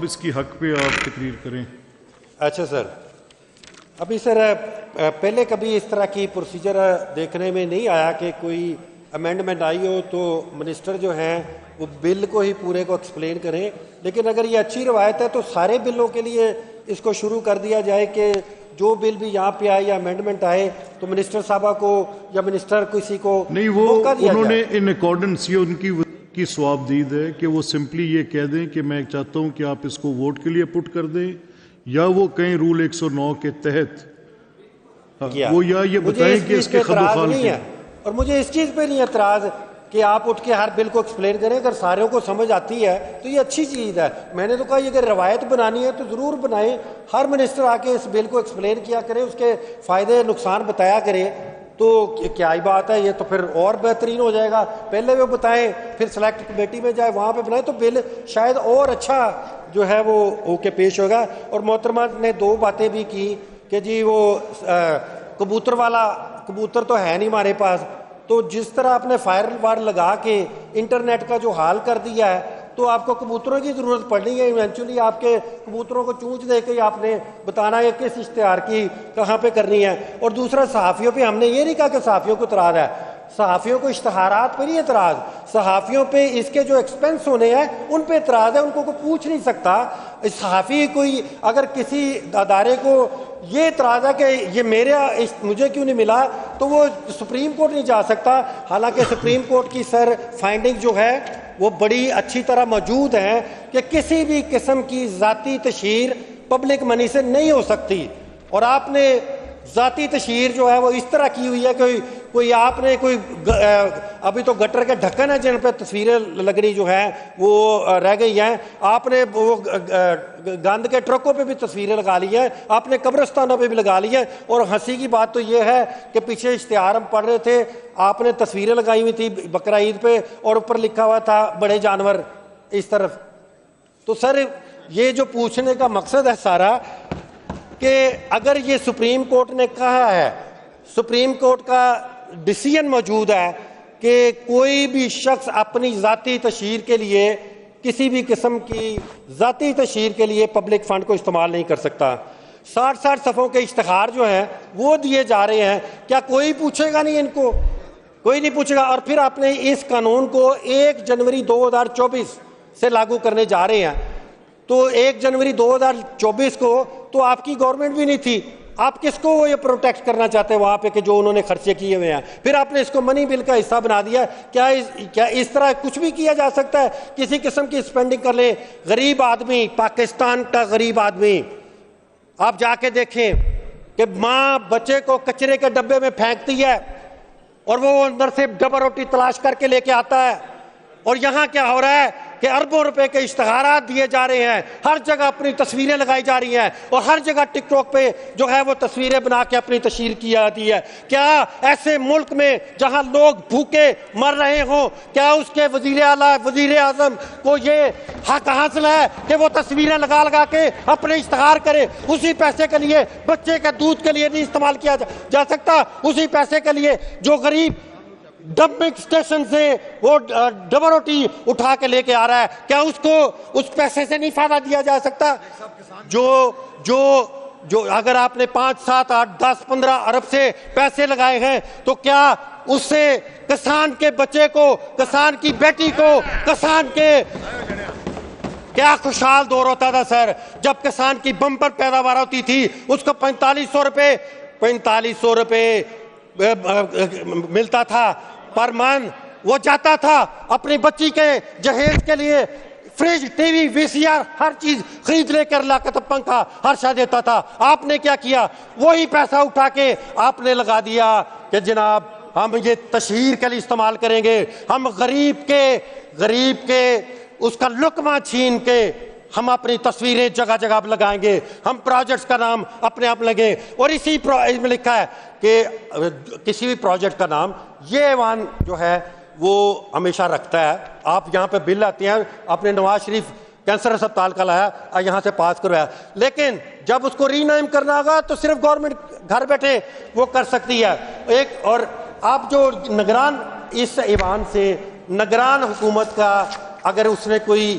اب اس کی حق پہ آپ تقریر کریں. اچھا سر، ابھی سر پہلے کبھی اس طرح کی پروسیجر دیکھنے میں نہیں آیا کہ کوئی امینڈمنٹ آئی ہو تو منسٹر جو ہیں وہ بل کو ہی پورے کو ایکسپلین کریں. لیکن اگر یہ اچھی روایت ہے تو سارے بلوں کے لیے اس کو شروع کر دیا جائے کہ جو بل بھی یہاں پہ آئے یا امینڈمنٹ آئے تو منسٹر صاحبہ کو یا منسٹر کسی کو نہیں، وہ انہوں نے ان اکارڈنس یہ ان کی ثوابدید ہے کہ وہ سمپلی یہ کہہ دیں کہ میں چاہتا ہوں کہ آپ اس کو ووٹ کے لیے پٹ کر دیں، یا وہ کہیں رول 109 کے تحت وہ یا یہ بتائیں کہ اس کے خلاف نہیں ہے. اور مجھے اس چیز پہ نہیں اعتراض کہ آپ اٹھ کے ہر بل کو ایکسپلین کریں. اگر ساروں کو سمجھ آتی ہے تو یہ اچھی چیز ہے. میں نے تو کہا یہ اگر روایت بنانی ہے تو ضرور بنائیں. ہر منسٹر آ کے اس بل کو ایکسپلین کیا کرے، اس کے فائدے نقصان بتایا کرے، تو کیا ہی بات ہے. یہ تو پھر اور بہترین ہو جائے گا. پہلے وہ بتائیں، پھر سلیکٹ کمیٹی میں جائے، وہاں پہ بنائیں تو بل شاید اور اچھا جو ہے وہ ہو کے پیش ہوگا. اور محترمہ نے دو باتیں بھی کی کہ جی وہ کبوتر والا کبوتر تو ہے نہیں ہمارے پاس، تو جس طرح آپ نے فائر وار لگا کے انٹرنیٹ کا جو حال کر دیا ہے تو آپ کو کبوتروں کی ضرورت پڑنی ہے. ایونچولی آپ کے کبوتروں کو چونچ دے کے آپ نے بتانا ہے کس اشتہار کی کہاں پہ کرنی ہے. اور دوسرا صحافیوں پہ ہم نے یہ نہیں کہا کہ صحافیوں کو اعتراض ہے، صحافیوں کو اشتہارات پہ نہیں اعتراض، صحافیوں پہ اس کے جو ایکسپنس ہونے ہیں ان پہ اعتراض ہے. ان کو کوئی پوچھ نہیں سکتا. صحافی کوئی اگر کسی ادارے کو یہ اعتراض ہے کہ یہ مجھے کیوں نہیں ملا تو وہ سپریم کورٹ نہیں جا سکتا. حالانکہ سپریم کورٹ کی سر فائنڈنگ جو ہے وہ بڑی اچھی طرح موجود ہیں کہ کسی بھی قسم کی ذاتی تشہیر پبلک منی سے نہیں ہو سکتی. اور آپ نے ذاتی تشہیر جو ہے وہ اس طرح کی ہوئی ہے کہ کوئی آپ نے کوئی ابھی تو گٹر کے ڈھکن ہیں جن پہ تصویریں لگنی جو ہیں وہ رہ گئی ہیں. آپ نے وہ گند کے ٹرکوں پہ بھی تصویریں لگا لی ہیں، آپ نے قبرستانوں پہ بھی لگا لی ہیں. اور ہنسی کی بات تو یہ ہے کہ پیچھے اشتہار ہم پڑھ رہے تھے، آپ نے تصویریں لگائی ہوئی تھی بقرہ عید پہ اور اوپر لکھا ہوا تھا بڑے جانور اس طرف. تو سر یہ جو پوچھنے کا مقصد ہے سارا کہ اگر یہ سپریم کورٹ نے کہا ہے، سپریم کورٹ کا ڈیسیژن موجود ہے کہ کوئی بھی شخص اپنی ذاتی تشہیر کے لیے کسی بھی قسم کی ذاتی تشہیر کے لیے پبلک فنڈ کو استعمال نہیں کر سکتا. 60 صفحوں کے اشتہار جو ہیں وہ دیے جا رہے ہیں. کیا کوئی پوچھے گا نہیں؟ ان کو کوئی نہیں پوچھے گا. اور پھر آپ نے اس قانون کو 1 جنوری 2024 سے لاگو کرنے جا رہے ہیں. تو 1 جنوری 2024 کو تو آپ کی گورنمنٹ بھی نہیں تھی. آپ کس کو یہ پروٹیکٹ کرنا چاہتے ہیں وہاں پہ کہ جو انہوں نے خرچے کیے ہوئے ہیں؟ پھر آپ نے اس کو منی بل کا حصہ بنا دیا. کیا اس طرح کچھ بھی کیا جا سکتا ہے؟ کسی قسم کی اسپینڈنگ کر لیں. غریب آدمی، پاکستان کا غریب آدمی، آپ جا کے دیکھیں کہ ماں بچے کو کچرے کے ڈبے میں پھینکتی ہے اور وہ اندر سے ڈبل روٹی تلاش کر کے لے کے آتا ہے. اور یہاں کیا ہو رہا ہے کہ اربوں روپے کے اشتہارات دیے جا رہے ہیں، ہر جگہ اپنی تصویریں لگائی جا رہی ہیں اور ہر جگہ ٹک ٹاک پہ جو ہے وہ تصویریں بنا کے اپنی تشہیر کی جاتی ہے. کیا ایسے ملک میں جہاں لوگ بھوکے مر رہے ہوں، کیا اس کے وزیر اعلیٰ وزیر اعظم کو یہ حق حاصل ہے کہ وہ تصویریں لگا لگا کے اپنے اشتہار کرے؟ اسی پیسے کے لیے بچے کے دودھ کے لیے نہیں استعمال کیا جا سکتا؟ اسی پیسے کے لیے جو غریب ڈمپنگ اسٹیشن سے وہ ڈبل روٹی اٹھا کے لے کے آ رہا ہے، کیا اس کو اس پیسے سے نہیں فائدہ دیا جا سکتا؟ جو اگر آپ نے 5 7 8 10 15 ارب سے پیسے لگائے ہیں تو کیا اس سے کسان کے بچے کو، کسان کی بیٹی کو، کسان کے کیا خوشحال دور ہوتا تھا سر جب کسان کی بمپر پیداوار ہوتی تھی. اس کو 4500 روپے ملتا تھا پر من. وہ جاتا تھا اپنی بچی کے جہیز کے لیے فریج، ٹی وی، وی سی آر، ہر چیز خرید لے کر لا کے پنکھا ہر شاہ دیتا تھا. آپ نے کیا کیا؟ وہی پیسہ اٹھا کے آپ نے لگا دیا کہ جناب ہم یہ تشہیر کے لیے استعمال کریں گے. ہم غریب کے اس کا لقمہ چھین کے ہم اپنی تصویریں جگہ جگہ پر لگائیں گے. ہم پروجیکٹس کا نام اپنے آپ لگیں. اور اسی میں لکھا ہے کہ کسی بھی پروجیکٹ کا نام یہ ایوان جو ہے وہ ہمیشہ رکھتا ہے. آپ یہاں پہ بل آتے ہیں، آپ نے نواز شریف کینسر اسپتال کا لایا، یہاں سے پاس کروایا، لیکن جب اس کو ری نیم کرنا ہوگا تو صرف گورنمنٹ گھر بیٹھے وہ کر سکتی ہے. اور آپ جو نگران اس ایوان سے نگران حکومت کا اگر اس نے کوئی